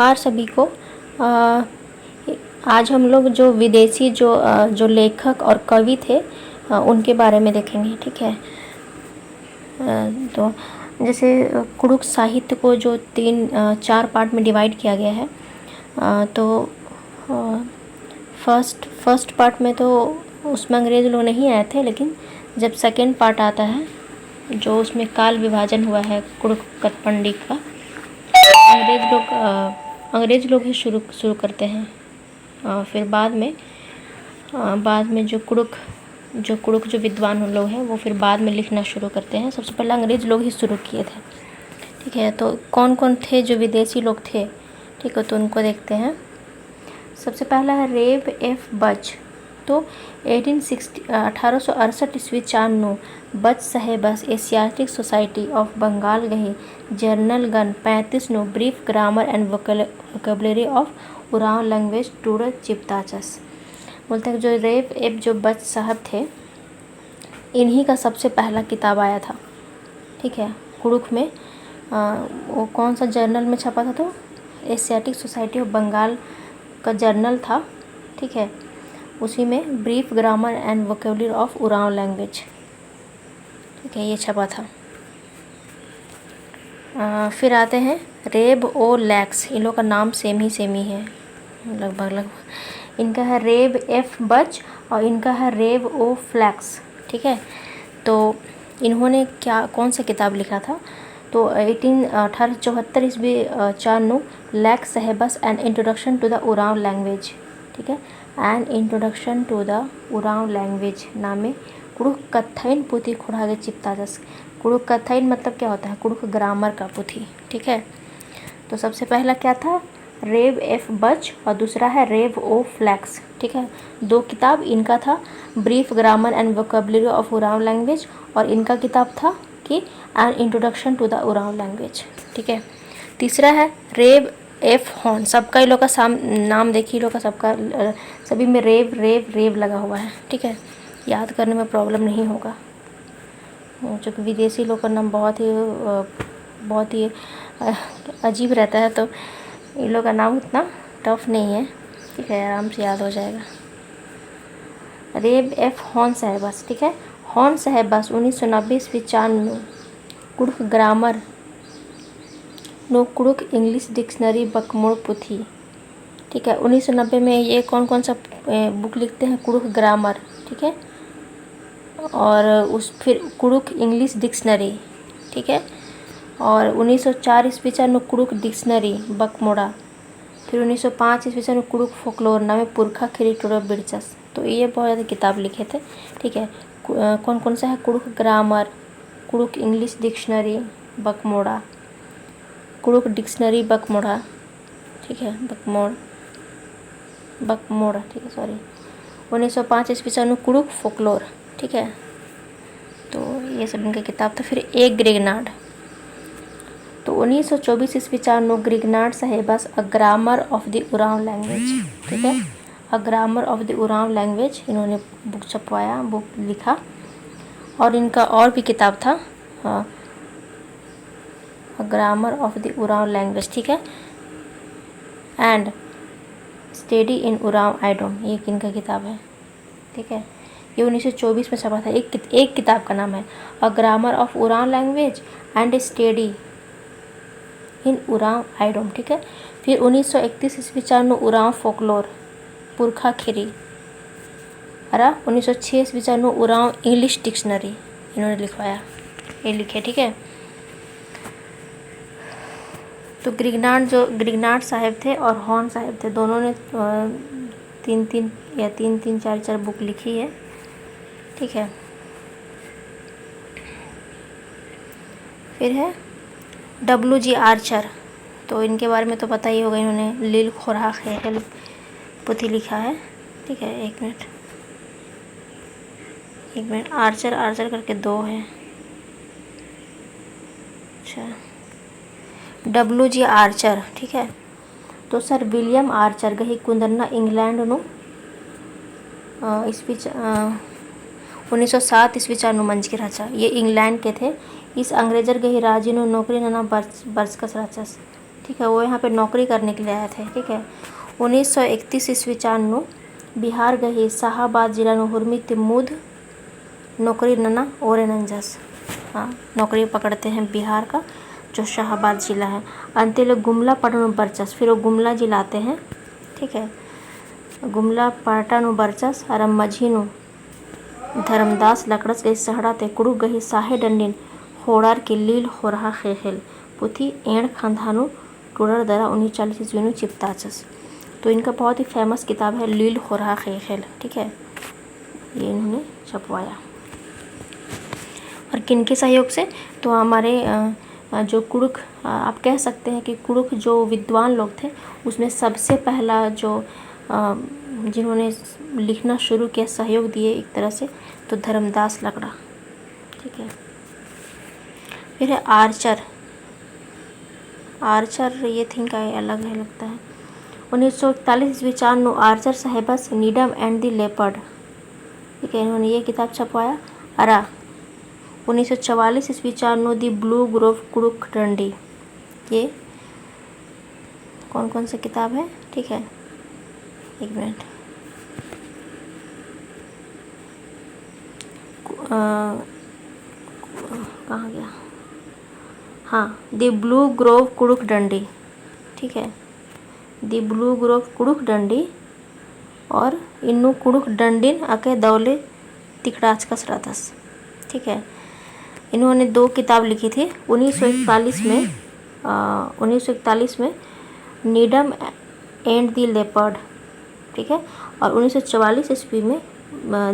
जोहार सभी को। आज हम लोग जो विदेशी जो लेखक और कवि थे उनके बारे में देखेंगे। ठीक है। तो जैसे कुड़ुख साहित्य को जो 4 पार्ट में डिवाइड किया गया है। तो फर्स्ट पार्ट में तो उसमें अंग्रेज़ लोग नहीं आए थे, लेकिन जब सेकेंड पार्ट आता है जो उसमें काल विभाजन हुआ है कुड़ुख कथपंडी का, अंग्रेज़ लोग ही शुरू करते हैं। फिर बाद में जो कुड़ुख जो विद्वान लोग हैं वो फिर बाद में लिखना शुरू करते हैं। सबसे पहले अंग्रेज़ लोग ही शुरू किए थे। ठीक है। तो कौन कौन थे जो विदेशी लोग थे, ठीक है, तो उनको देखते हैं। सबसे पहला है रेव एफ बच। तो 1868 ईस्वी चान्नो बच साहेबस एशियाटिक सोसाइटी ऑफ बंगाल गही जर्नल गन 35 नो brief grammar and vocabulary of Oraon language टूर चिपताचस। बोलते हैं जो रेव एफ जो बच साहब थे, इन्हीं का सबसे पहला किताब आया था। ठीक है। कुड़ुख में वो कौन सा जर्नल में छपा था, तो एशियाटिक सोसाइटी ऑफ बंगाल का जर्नल था। ठीक है। उसी में brief grammar and vocabulary of Oraon language, ठीक है, ये छपा था। फिर आते हैं रेब ओ लैक्स। इन लोग का नाम सेम ही है लगभग। इनका है रेब एफ बच और इनका है रेब ओ फ्लैक्स। ठीक है। तो इन्होंने कौन सा किताब लिखा था, तो 1874 ईस्वी चान्नो लैक साहेबस and introduction to the Oraon language. ठीक है। And introduction to the Oraon language नामे कुड़ुख कथाइन पुथी खुड़ागे चिपताजस। कुड़ुख कथाइन मतलब क्या होता है, कुड़ुख ग्रामर का पुथी। ठीक है। तो सबसे पहला क्या था, रेव एफ बच और दूसरा है रेव ओ फ्लैक्स। ठीक है। 2 किताब इनका था, brief grammar and vocabulary of Oraon language, और इनका किताब था कि an introduction to the Oraon language. ठीक है। तीसरा है रेव एफ हॉर्न। सबका इन लोग का नाम देखिए, लोग का सबका सभी में रेव लगा हुआ है। ठीक है। याद करने में प्रॉब्लम नहीं होगा, क्योंकि विदेशी लोग का नाम बहुत ही अजीब रहता है, तो इन लोग का नाम उतना टफ नहीं है। ठीक है, आराम से याद हो जाएगा। रेव एफ हॉर्न साहेबस। ठीक है। हॉर्न साहेबस 1990 ईस्वी चान्नो कुड़ुख ग्रामर नो कुड़ुख इंग्लिश डिक्शनरी बकमोड़ पुथी। ठीक है। 1990 में ये कौन सा बुक लिखते हैं, कुड़ुख ग्रामर। ठीक है। और फिर कुड़ुख इंग्लिश डिक्शनरी। ठीक है। और 1904 ईस्वी चान्नो कुड़ुख डिक्शनरी बकमोड़ा। फिर 1905 ईस्वी चान्नो कुड़ुख फोकलोर नामे पुरखा खिरी टोड़ा बिरचस। तो ये बहुत ज़्यादा किताब लिखे थे। ठीक है। कौन सा है, Kurukh grammar, Kurukh English dictionary बकमोड़ा, कुड़ुख डिक्शनरी बकमोड़ा। ठीक है। बकमोड़ा। ठीक है, सॉरी। 1905 ईस्वी चान्नो कुड़ुख फोकलोर। ठीक है। तो ये सब इनका किताब था। फिर एक ग्रिगनाड। तो 1924 ईस्वी चान्नो ग्रिगनाड साहेबस a grammar of the Oraon language. ठीक है। A grammar of the Oraon language इन्होंने बुक छपवाया, बुक लिखा। और इनका और भी किताब था, a grammar of the Oraon language. ठीक है। And study in Oraon idiom, ये इनका किताब है। ठीक है। ये 1924 में छपा था। एक किताब का नाम है a grammar of Oraon language and study in Oraon idiom. ठीक है। फिर 1931 ईस्वी चान्नो उरांव फोकलोर पुरखा खिरी। 1906 ईस्वी चान्नो उरांव इंग्लिश डिक्शनरी इन्होंने लिखवाया, ये लिखे। ठीक है। तो ग्रिगनाड साहब थे और हॉर्न साहब थे, दोनों ने 3 4 बुक लिखी है। ठीक है। फिर है WG आर्चर। तो इनके बारे में तो पता ही होगा, इन्होंने लील खुराक है पुथी लिखा है। ठीक है। एक मिनट आर्चर करके 2 है। अच्छा, WG आर्चर। ठीक है। तो सर विलियम आर्चर गही कुंदरना इंग्लैंड नो ईस्वी 1907 ईस्वी चान्नो मंच के राजा। ये इंग्लैंड के थे। इस अंग्रेजर गही राजी नो नौकरी नाना बरसकस राचस। ठीक है, वो यहाँ पे नौकरी करने के लिए आए थे। ठीक है, 1931 ईस्वी चान्नु बिहार गही शाहाबाद जिला हुर्मी तिम्मुद नौकरी नना ओरेनंजस। हाँ, नौकरी पकड़ते हैं बिहार का जो शाहाबाद ज़िला है। अंतिल गुमला पटन बरचस, फिर वो गुमला जिला आते हैं। ठीक है, गुमला पटन बरचस और मझीनु धर्मदास लकड़स गई सहड़ा ते कुड़ू गही साहे डंडिन होड़ार की लील हो रहा खेल पुथी एड़ खानधानु टूडर दरा 1940 ईस्वी चिपताचस। तो इनका बहुत ही फेमस किताब है लील हो रहा खेल। ठीक है, ये इन्होंने छपवाया। और किनके सहयोग से? तो हमारे जो कुड़ुक, आप कह सकते हैं कि कुड़ुक जो विद्वान लोग थे उसमें सबसे पहला जो जिन्होंने लिखना शुरू किया, सहयोग दिए एक तरह से, तो धर्मदास लकड़ा। ठीक है, फिर है आर्चर। आर्चर ये थिंक अलग है लगता है। 1941 ईस्वी चान्नु आर्चर साहेबस नीडम एंड द लेपर्ड। ठीक है, इन्होंने ये किताब छपवाया। अरा 1944 ईस्वी चान्नु दी ब्लू ग्रोव कुड़ुक डंडी। ये कौन कौन सी किताब है? ठीक है, एक मिनट, कहाँ गया? हाँ, दी ब्लू ग्रोव कुड़ुक डंडी। ठीक है, दी ब्लू ग्रोव कुड़ुक डंडी और इन्नू कुड़ुक डंडिन अके दौले तिकड़ाच का सरातस। ठीक है, इन्होंने 2 किताब लिखी थी 1941 में। 1941 में नीडम एंड दी लेपर्ड। ठीक है, और 1944 ईस्वी में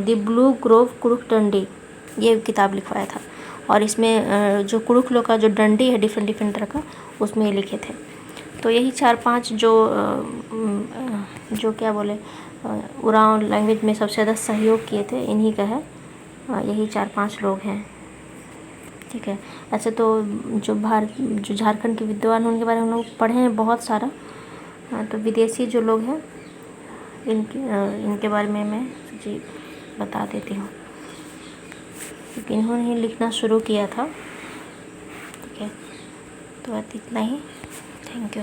दी ब्लू ग्रोव कुड़ुक डंडी, ये किताब लिखवाया था। और इसमें जो कुड़ुक लोग का जो डंडी है डिफरेंट डिफरेंट तरह का, उसमें ये लिखे थे। तो यही 4-5 जो क्या बोले उरांव लैंग्वेज में सबसे ज़्यादा सहयोग किए थे, इन्हीं का है। यही 4-5 लोग हैं। ठीक है, ऐसे तो जो झारखंड के विद्वान हैं उनके बारे में हम लोग पढ़े हैं बहुत सारा। तो विदेशी जो लोग हैं इनके बारे में मैं जी बता देती हूँ, क्योंकि इन्होंने ही लिखना शुरू किया था। ठीक है, तो इतना ही। Thank you.